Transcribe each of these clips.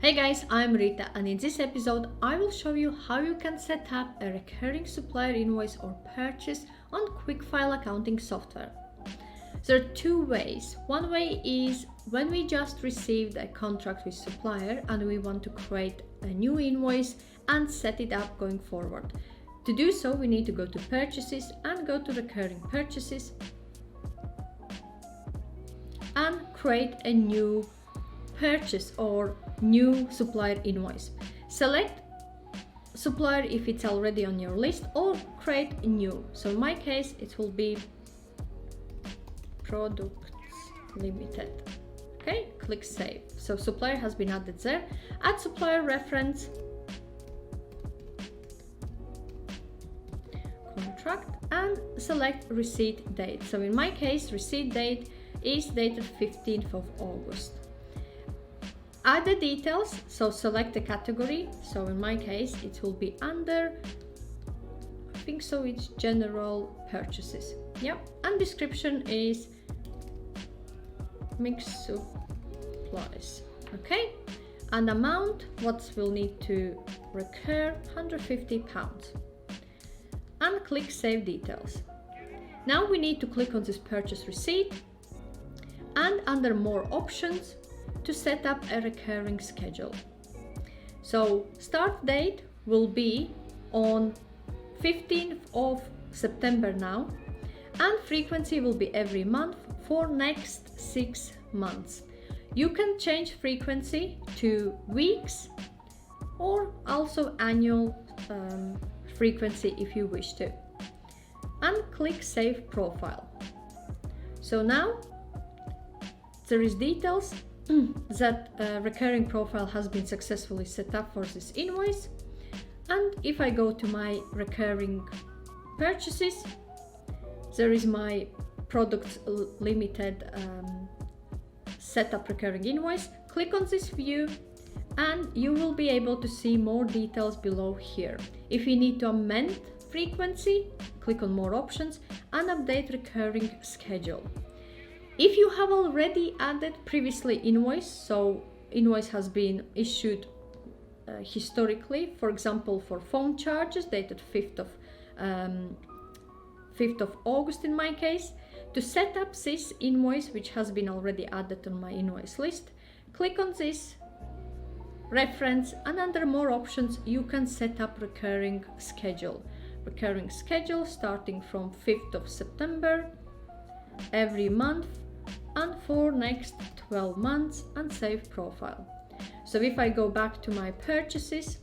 Hey guys, I'm Rita, and in this episode I will show you how you can set up a recurring supplier invoice or purchase on QuickFile accounting software. There are two ways. One way is when we just received a contract with supplier and we want to create a new invoice and set it up going forward. To do so, we need to go to purchases and go to recurring purchases and create a new purchase or new supplier invoice. Select supplier if it's already on your list or create a new. So in my case it will be Products Limited. Okay, click save. So supplier has been added there. Add supplier reference, contract, and select receipt date. So in my case receipt date is dated 15th of August. Add the details, so select the category. So in my case it will be under, I think so it's general purchases. Yep, and description is mixed supplies. Okay, and amount, what will need to recur, £150. And click save details. Now we need to click on this purchase receipt and under more options to set up a recurring schedule. So start date will be on 15th of September now, and frequency will be every month for next 6 months. You can change frequency to weeks or also annual frequency if you wish to, and click save profile. So now there is details that recurring profile has been successfully set up for this invoice. And if I go to my recurring purchases, there is my Products Limited setup recurring invoice. Click on this view and you will be able to see more details below here. If you need to amend frequency, click on more options and update recurring schedule. If you have already added previously invoice, so invoice has been issued historically, for example for phone charges dated 5th of August in my case, to set up this invoice which has been already added on my invoice list, click on this reference and under more options you can set up recurring schedule. Recurring schedule starting from 5th of September every month and for next 12 months, and save profile. So if I go back to my purchases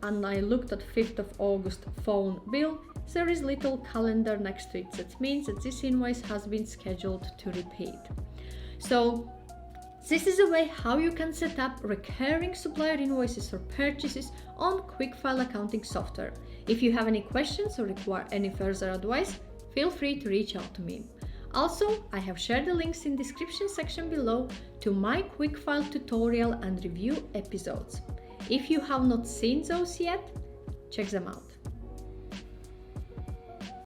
and I looked at 5th of August phone bill, there is little calendar next to it. That means that this invoice has been scheduled to repeat. So this is a way how you can set up recurring supplier invoices or purchases on QuickFile accounting software. If you have any questions or require any further advice, feel free to reach out to me. Also, I have shared the links in the description section below to my QuickFile tutorial and review episodes. If you have not seen those yet, check them out.